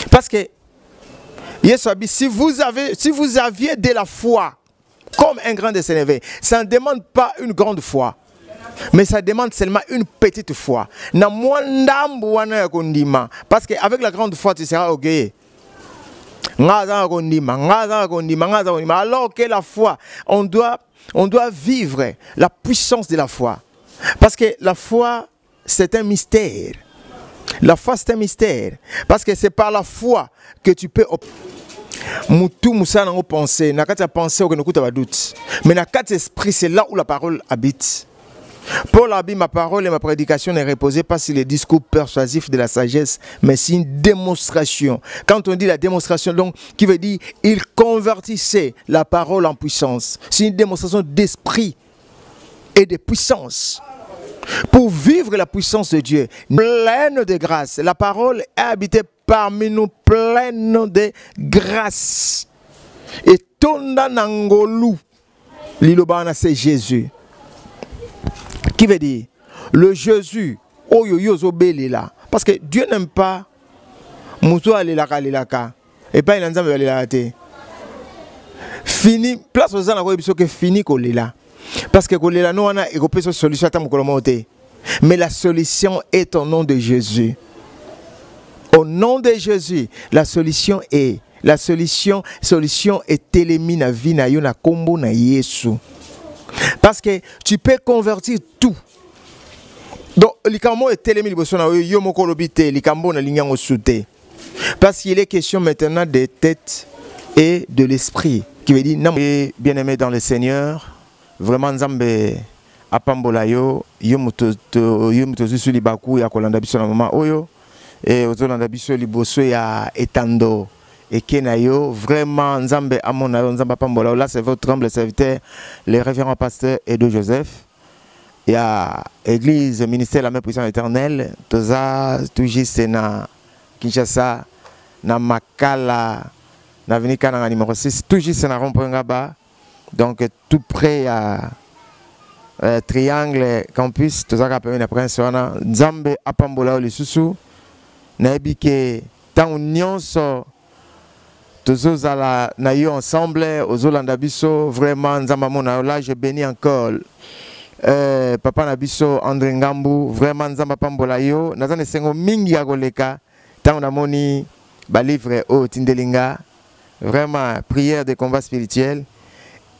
Parce que si vous aviez de la foi comme un grand décénévé, ça ne demande pas une grande foi, mais ça demande seulement une petite foi. Parce qu'avec la grande foi, tu seras orgueilleux. Alors que la foi, on doit vivre la puissance de la foi. Parce que la foi, c'est un mystère. La foi, c'est un mystère. Parce que c'est par la foi que tu peux... Moutou Moussa n'a pas pensé. N'a pas pensé au doute. Mais n'a pas esprit, c'est là où la parole habite. Paul a dit, ma parole et ma prédication ne reposaient pas sur les discours persuasifs de la sagesse, mais c'est une démonstration. Quand on dit la démonstration, donc, qui veut dire, il convertissait la parole en puissance. C'est une démonstration d'esprit et de puissance. Pour vivre la puissance de Dieu, pleine de grâce. La parole est habitée parmi nous, pleine de grâce. Et Tonda Nangolou, l'Ilobana, c'est Jésus. Qui veut dire le Jésus, oh yo yo là. Parce que Dieu n'aime pas Moutou alelaka. Et pas il ensemble alelaka. Fini, place aux gens qui fini là. Parce que là, nous on a une solution à mais la solution est au nom de Jésus. Au nom de Jésus, la solution est télémina vina yona kombo na Yesu. Parce que tu peux convertir tout. Donc, l'Ikambo est télémina parce qu'il est question maintenant des têtes et de l'esprit. Qui veut dire, bien-aimé dans le Seigneur, vraiment, Nzambe apambola yo muto su libaku ya kolanda biso na mama oyo et ozolanda biso liboso ya etando et kenayo vraiment Nzambe amona yo Nzamba apambola. Là c'est votre humble serviteur le révérend pasteur Edo Joseph. Il y a église ministère de la même puissance éternelle toza toujours na Kinshasa na Makala na avenue Kananga numéro 6 toujours na rond-point Ngaba, donc tout près à Triangle Campus, tout ça qui a permis de prendre Nzambe apambola le susu naebike tant union so tous ala na yo ensemble aux Olanda biso vraiment Nzamba mona là je bénis encore papa na biso André Ngambu vraiment Nzamba pambola yo nazane sengo mingi ya koleka tant on a moni ba livre au Tindelinga vraiment prière de combat spirituel.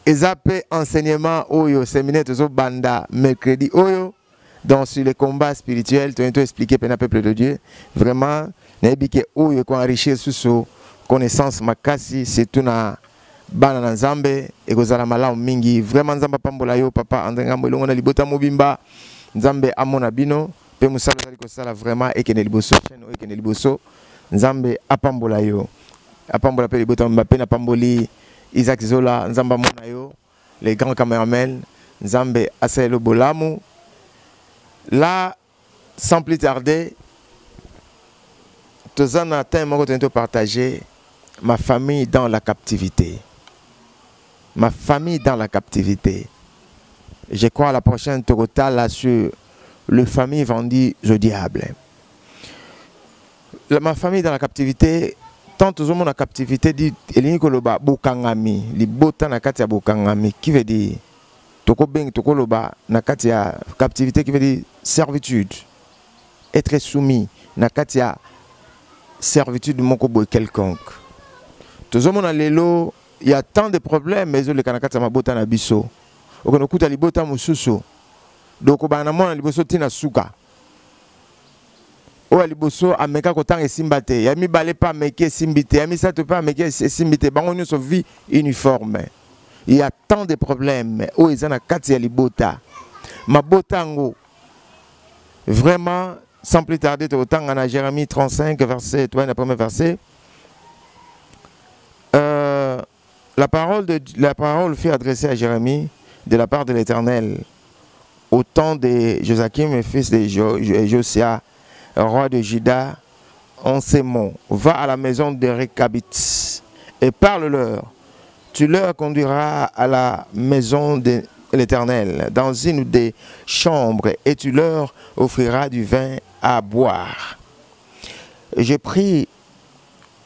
Ezapé enseignement oyo séminaire tozo banda mercredi oyo donc sur les combats spirituels tu as expliqué pour le peuple de Dieu vraiment n'ebike oyo ko enrichir sous connaissance makasi c'est tout na bana na Nzambe et kozala malamu mingi vraiment Nzamba pambola yo papa André Ngambo longo na libota mobimba Nzambe amona bino pe musala zali ko sala vraiment et que ne liboso chaîne et que ne liboso Nzambe apambola yo apambola pe libota mbape na pamboli Isaac Zola, Nzamba Monayo, les grands caméramans, Nzambe Aselo Bolamu. Là, sans plus tarder, tous en attendent de partager ma famille dans la captivité. Ma famille dans la captivité. Je crois à la prochaine Torota là sur le famille vendue au diable. Ma famille dans la captivité. Tant tout le monde en captivité dit Eliniko Bukangami, li bota na kati ya Bukangami, qui veut dire Toko Beng Toko Loba na kati ya captivité qui veut dire servitude, être soumis na kati ya servitude de moko boy quelconque. Tout le monde a lelo, il y a tant de problèmes mais le kanakati ya mabota na biso. Okonokuta li bota mususu. Donc ba na mona li boso tina suka. O aliboso ameka kotanga simbate yami balé pas meke simbite yami ça te pas meke simbite bango nyo so vie uniforme. Il y a tant de problèmes o ezana kati ya libota mabotango vraiment sans plus tarder autant en Jérémie 35 verset 3 le premier verset la parole fut adressée à Jérémie de la part de l'Éternel au temps de Joachim fils de Josia roi de Juda, en ces mots, va à la maison de Rekabit et parle-leur. Tu leur conduiras à la maison de l'Éternel, dans une des chambres, et tu leur offriras du vin à boire. j'ai pris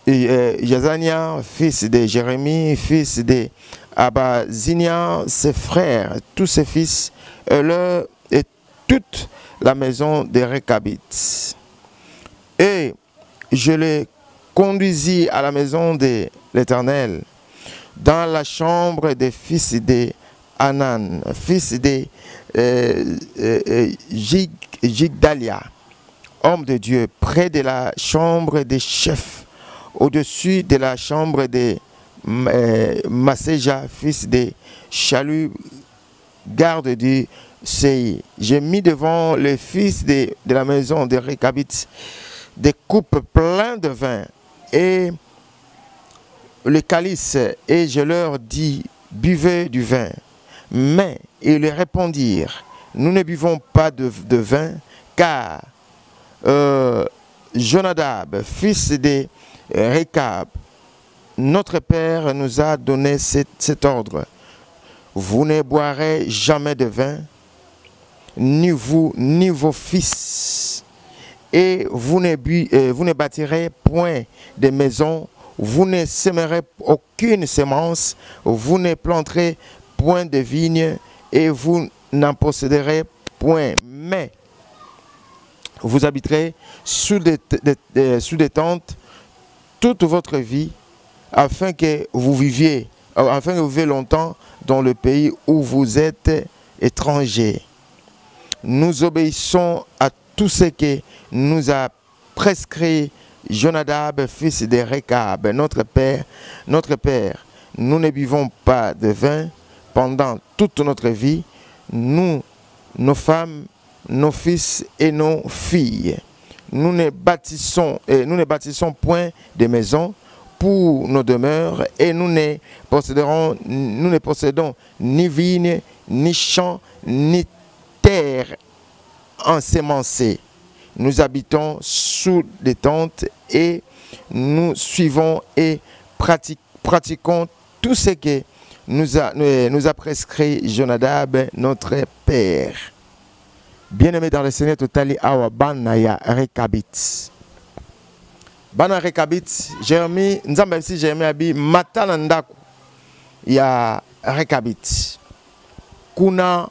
Jazania, fils de Jérémie, fils de Abazinia, ses frères, tous ses fils, et toute la maison des Récabites. Et je les conduisis à la maison de l'Éternel, dans la chambre des fils de Hanan, fils de Jigdalia, homme de Dieu, près de la chambre des chefs, au-dessus de la chambre de Maséja, fils de Chalu, garde du Séi. J'ai mis devant les fils de la maison des Récabites des coupes pleines de vin et le calice, et je leur dis, buvez du vin. Mais ils répondirent, nous ne buvons pas de vin, car Jonadab, fils de Récab, notre père nous a donné cet ordre. Vous ne boirez jamais de vin, ni vous, ni vos fils, et vous ne bâtirez point de maisons, vous ne sèmerez aucune semence, vous ne planterez point de vignes, et vous n'en posséderez point. Mais vous habiterez sous des tentes toute votre vie, afin que vous viviez longtemps dans le pays où vous êtes étrangers. Nous obéissons à tout ce que nous a prescrit Jonadab, fils de Récab, notre père. Nous ne buvons pas de vin pendant toute notre vie, nous, nos femmes, nos fils et nos filles. Nous ne bâtissons point de maisons pour nos demeures, et nous ne possédons ni vignes, ni champs, ni terre ensemencée. Nous habitons sous des tentes et nous suivons et pratiquons tout ce que nous a prescrit Jonadab, notre père. Bien-aimé dans le Seigneur, totali awa banaya Récabit. Bana Récabit, Jérémie, nzamba si Jérémie abi matana ndaku ya Récabit. Kuna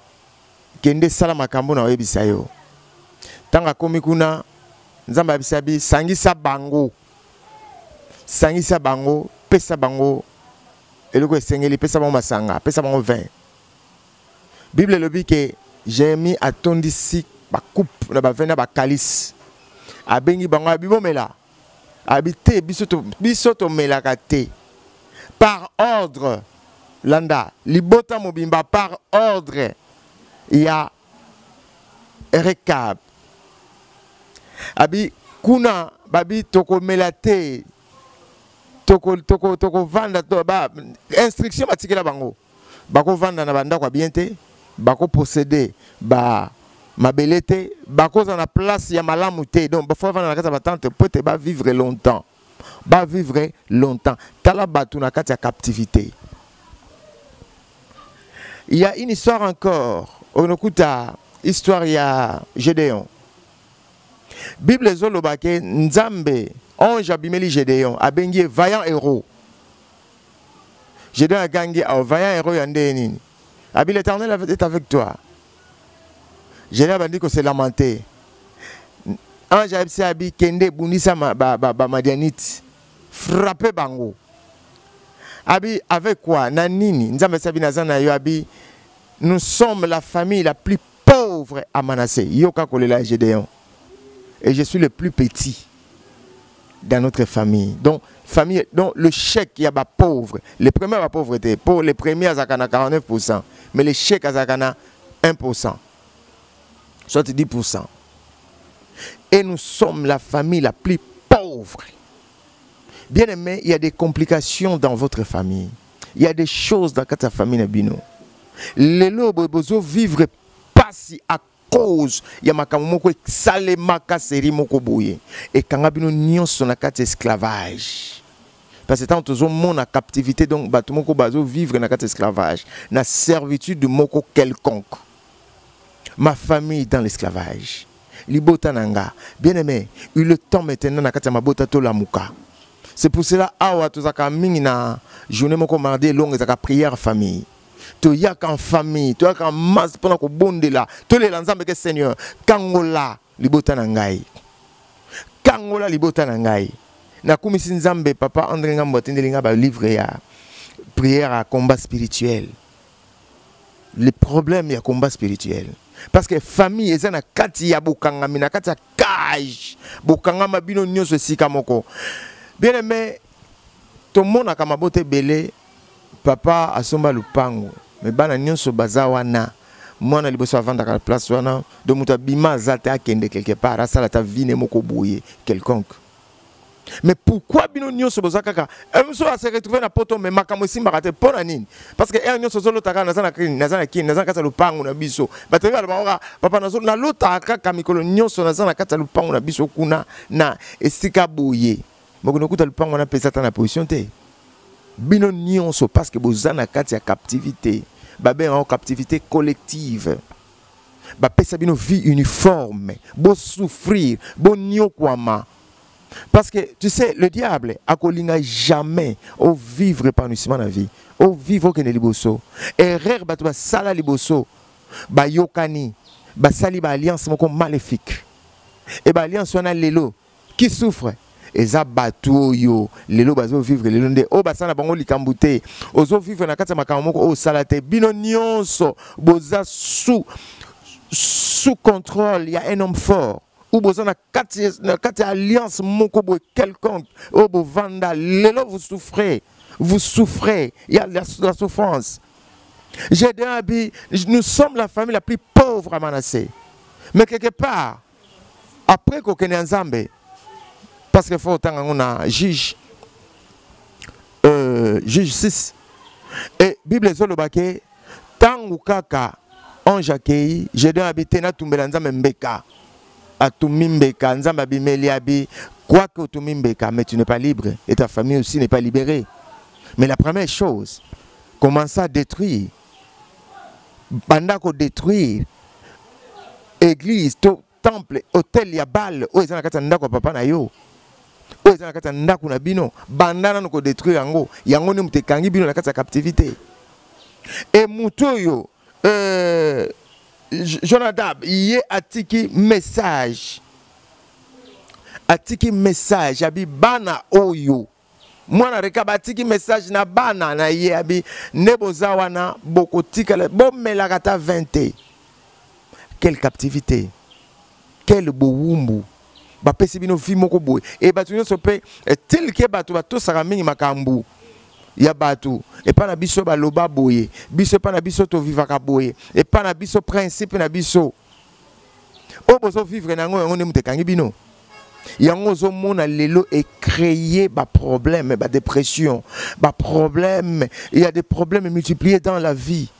kende sala makambo na webisa yo. Tanga komi kuna nzamba bisabi sangisa bango. Sangisa bango, pesa bango. Eloko esengeli pesa bango masanga, pesa bango vin. Bible lobi ke Jérémie atondisi ba coupe na ba vin na ba calice. Abengi bango abibomela. Habité bisoto melakate par ordre landa libota mobimba par ordre ya Récab. Abi kuna babi toko melate toko vanda to ba instruction batikela bango bako vanda na banda kwa biente bako posséder ba mabelete bako za na place ya malamu te, donc bafo vanda na kata batante peut ba vivre longtemps, tala batu na kata ya captivité. Il y a une histoire encore, on écoute histoire ya Gédéon. Bible zolobake nzambe ange abimeli Gédéon abengi vaillant héros. Gédéon a gagné au vaillant héros yande nini. Abi l'Éternel est avec toi. Gédéon a dit que c'est lamenté. Ange abi kende bunisa ba madianite frappé bango. Abi avec quoi na nini nzambe sabi nazana yo abi nous sommes la famille la plus pauvre à Manassé. Yoka kolela Gédéon. Et je suis le plus petit dans notre famille. Donc, le chèque, il y a des pauvres. Les premiers, la pauvreté. Pour les premiers, il y a 49%. Mais les chèques, il y a 1%. Soit 10%. Et nous sommes la famille la plus pauvre. Bien aimé, il y a des complications dans votre famille. Il y a des choses dans votre famille. Les lobes, vous vivre pas si à cause ya makambo moko salema kaseri moko boye et kanga bino nyonso na kati esclavage parce que tant tozo mona captivité donc bato moko bazo vivre na kati esclavage na servitude moko quelconque. Ma famille dans l'esclavage, libota nanga. Bien-aimé, il le temps maintenant na kati ya mabota to lamuka. C'est pour cela awa tozaka mingi na journée moko mardi longue ezaka prière famille. To yaka en famille, to yaka en masse pona ko bondela, to le nzambe ke Seigneur, kangola libota nangai. Kangola libota nangai. Na kumisi nzambe papa André Ngambo tendelinga ba livre ya prière à combat spirituel. Les problèmes ya combat spirituel. Parce que famille ezana kati ya bokanga mina kati ya cage. Bokanga mabino nyonso sika moko. Bien aimé, tout le monde a kamabote belé, papa a somba lupango. Mais bana nyonso baza wana. Moi na liboso avant la place wana, de muta bima zate akende quelque part, asala ta vie ne moko bouye quelconque. Mais pourquoi bino nyonso boza kaka? Emso a se retrouver na poto mais makamo simba kate pona nini? Parce que er nyonso zolo taka nazana kini, nazana kata lupango na biso. Batenga ba papa nazo na lota kaka mikolo nyonso nazana kata lupango na biso kuna na esika bouye. Mokono kuta lupango na pesa ta na position te. Bino nyonso parce que bozana kati ya captivité. Babé en captivité collective. Ba pesa bino vie uniforme. Bo souffrir, bo nyokwama. Parce que tu sais le diable a kolinga jamais au vivre épanouissement la vie. Au vivre que ne liboso. Erreur ba to ba sala liboso. Ba yokani, ba sali ba alliance moko maléfique. Et ba alliance wana lelo qui souffre. Eza batu yo lelo bazo vivre lelo nde o basana bango likambute ozo vivre na kati ya makambo moko o salate bino nyonso boza sous contrôle. Il y a un homme fort ou boza na kati ya alliance moko bo quelconque o bo vanda lelo vous souffrez, il y a la souffrance. J'ai dit nous sommes la famille la plus pauvre à Manassé, mais quelque part après qu'on connaît Nzambe. Parce qu'il faut autant qu'on a juge 6. Et Bible Zolobake, Tangu Kaka, Ange Akei, j'ai dû habiter na Tumbelanza Mbeka. A Tumimbeka, Nzamba Bimeliabi, quoi que Tumimbeka, mais tu n'es pas libre. Et ta famille aussi n'est pas libérée. Mais la première chose, commence à détruire. Bandako détruire. Église, temple, hôtel, Yabal, où est-ce que papa na yo? Oyo na kata ndako na bino bandana no ko détruire yango yango ne mutekangi bino na kata captivité et mutoyo Jonadab yé atiki message abi bana oyo mwana rekaba atiki message na bana na yé abi neboza wana bokotika bomela kata 20. Quelle captivité, quel bowumbu. Ba pesi bino vi moko boy et batu nyonso pe tel ke batu bato saka mingi makambu ya batu et pas na biso ba loba boye biso pa na biso to vivaka boye et pas na biso principe na biso o bozo vivre nango yango ne mutekangi bino yango zo mona lelo et créer ba problème ba dépression ba problème, il y a des problèmes multipliés dans la vie.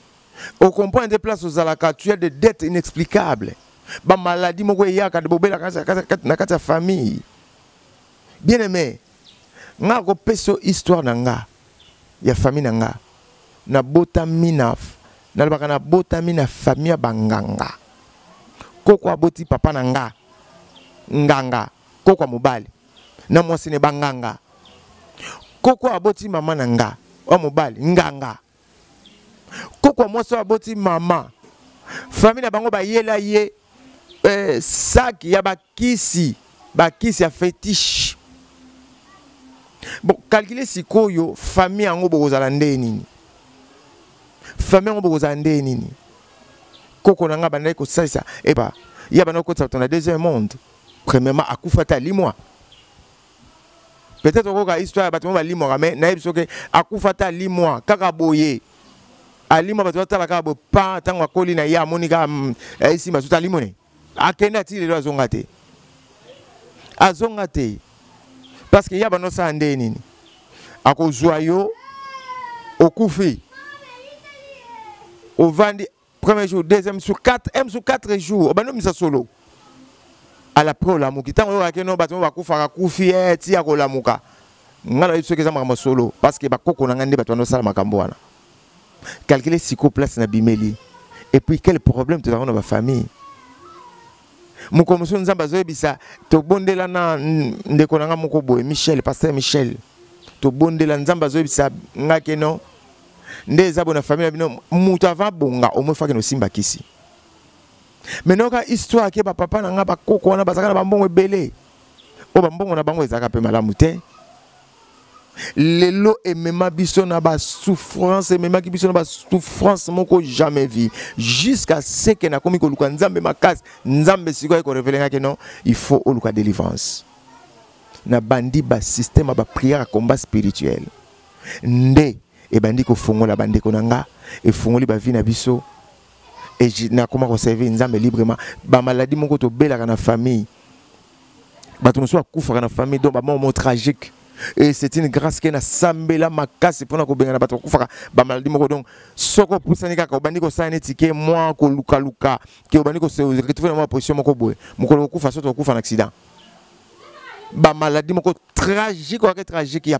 Au comprend des places aux alaka, tu as des dettes inexplicables. Ba maladie moko yaka de bobela na kati ya famille. Bien aimé, nga ko peso histoire nanga ya famille nanga na botamina na lobaka na botamina famille banganga. Koko aboti papa nanga nganga, koko mobali na mwasi ne banganga. Koko aboti mama nanga o mobali nganga. Koko mwasi aboti mama famille na bango ba yela ye sac ya bakisi ya fétiche. Bon, calculer si koyo famille ango bokozala nini. Famille ango bokozala nini. Koko nanga bandai ko salisa eba ya bana ko tsata na deuxième monde. Premièrement akufa ta limwa. Peut-être ko histoire batimo ba limwa mais na biso ke akufa ta limwa kaka boye. Alima bato tala ka bo pa tango akoli na ya monika ici masuta limone. Akenda ti lelo azonga te parce que ya bano sa ande nini akozwa yo okufi au vandi premier jour deuxième sur 4 jours bano misa solo à la pro la muki tango yo akeno bato bakufa kufi ti akolamuka ngala yiso keza makambo solo parce que bakoko na ngande bato no sala makambo wana calculer siko place na bimeli et puis quel problème tu as dans la famille. moko musu nzamba zo bisa to bondela na ndeko nanga moko boye Michel, pasteur Michel. To bondela nzamba zo bisa ngake no. Nde zabo na famille bino mutu ava bonga au moins fa ke no simba kisi. Maintenant ka histoire ke ba papa na nga ba koko na bazaka na bambongo ebele. O bambongo na bango ezaka pe malamu te. Lelo emema biso na ba souffrance, emema ki biso na ba souffrance moko jamais vu jusqu'à ce que na komi ko luka nzambe makasi nzambe siko ko révéler nga ke non il faut o luka délivrance na bandi ba système ba prière combat spirituel nde e bandi ko fongola bande ko nanga e fongoli ba vie na biso et na comment conserver nzambe librement ba maladie moko to bela na famille ba to so akufa na famille donc ba moment tragique. Et c'est une grâce qui est na sambela makasi pour na ko benga na bato kufaka ba maladie moko donc soko poussa nika ko bandi ko sa netike moi ko luka luka ke bandi ko se retrouver na position moko boye moko kufa so to kufa na accident ba maladie moko tragique ou tragique il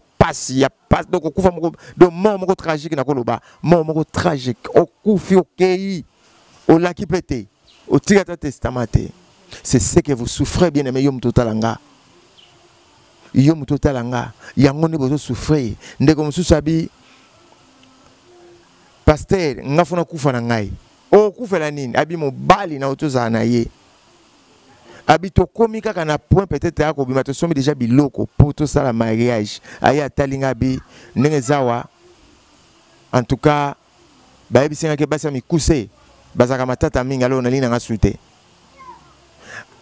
y a pas donc kufa moko donc mort moko tragique na ko loba mort moko tragique o kufi o kei o la ki pété o tigata testamenté c'est ce que vous souffrez bien aimé yom totalanga yom totalanga yango ne bozo souffrir ndeko mususu abi pasteur ngafuna kufa na ngai o kufela nini abi mobali na otoza na ye abi to komi kaka na point peut-être ako bima to somi déjà biloko pour to sala mariage aya talinga bi ndenge zawa en tout cas ba ebisinga ke basa mi kuse bazaka matata mingi alo na lina nga suite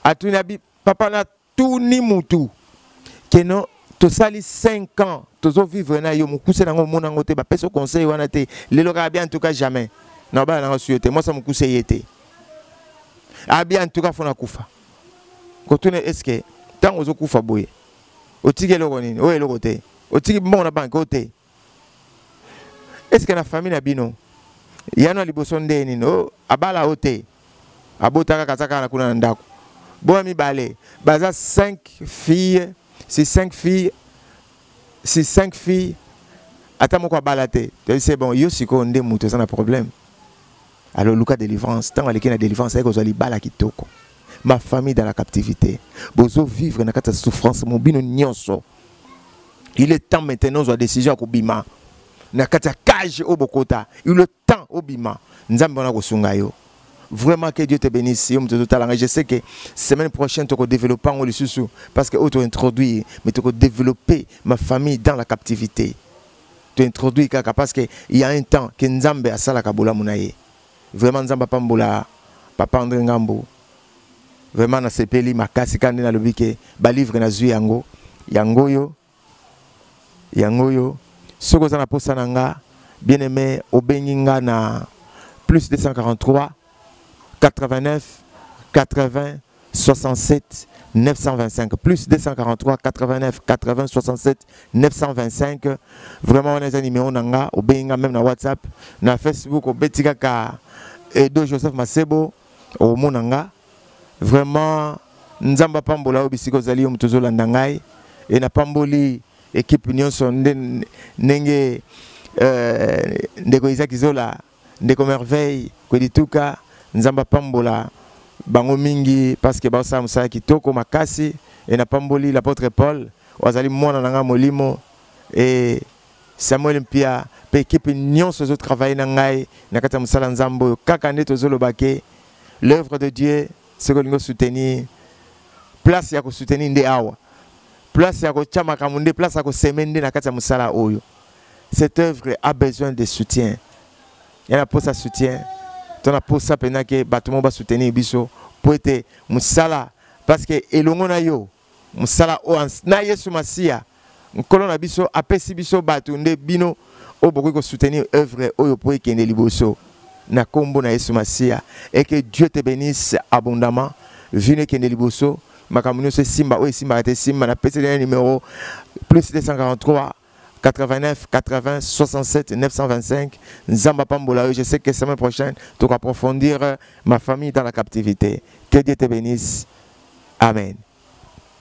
atuna bi papa na tuni mutu que non, tu sali 5 ans, tu vas vivre na yo mukuse na ngo mona ngote ba peso conseil wana te lelo ka bien en tout cas jamais. Na ba na suite moi ça mukuse yete. A bien en tout cas fona kufa. Ko tune est-ce que tant ozo kufa boye. O tige loko nini? O eloko te. O tige bon na banque o te. Est-ce que na famille na bino yana liboso nde nini? O abala o te. Abotaka kazaka na kuna ndako. Bo mi balé. Baza 5 filles. C'est 5 filles. C'est 5 filles. Attends, moi, quoi, balaté. C'est bon, yo, si on est ça n'a problème. Alors, Lucas délivrance. Tant que la délivrance, c'est que vous allez bala qui toko. Ma famille dans la captivité. Vous vivre dans la souffrance. Mon bino nyonso. Il est temps maintenant de décision à Kobima. Na kata cage au Bokota. Il est temps au Bima. Nzambe na kosungayo. Vraiment que Dieu te bénisse. Je sais que semaine prochaine, tu vas développer le sous parce que tu introduire, mais tu vas développer ma famille dans la captivité. Tu introduis parce qu'il y a un temps que Nzambe a sala kabula munaye. Vraiment Nzamba pambola, papa André Ngambo. Vraiment na sepeli makasi kandi na lobike ba livre na zui yango. Yango yo. Soko za na posa nanga bien aimé obenginga na plus 243 89 80 67 925 plus 243 89 80 67 925. Vraiment on a un numéro nanga au benga même na WhatsApp na Facebook au betika ka Edo Joseph Masebo au monanga. Vraiment nzamba pambola obisiko zali mutozo landangai et na pamboli équipe union son nenge ndeko Isaac Zola ndeko merveille ko dituka nzamba pambola bango mingi parce que basa musala kitoko makasi et na pamboli l'apôtre Paul wazali mwana nanga molimo et Samuel Mpia pe équipe nyonso zo travailler na ngai na kata musala nzambo kaka ndeto zo lobake l'œuvre de Dieu ce que nous soutenir place ya ko soutenir nde awa place ya ko chama kamunde place ya ko semende na kata musala oyo. Cette œuvre a besoin de soutien. Il y a pour ça soutien. On a pour ça pendant que bâtiment va soutenir biso pour être musala parce que elongo na yo musala o na Yesu Masia nkolo na biso apesi biso batunde bino o boko ko soutenir œuvre oyo pour ekende liboso na kombo na Yesu Masia et que Dieu te bénisse abondamment. Vine kende liboso makamunyo se simba o simba te simba na pesi le numéro plus 243 89 80 67 925 Nzamba Pambola. Je sais que la semaine prochaine tu vas approfondir ma famille dans la captivité. Que Dieu te bénisse. Amen.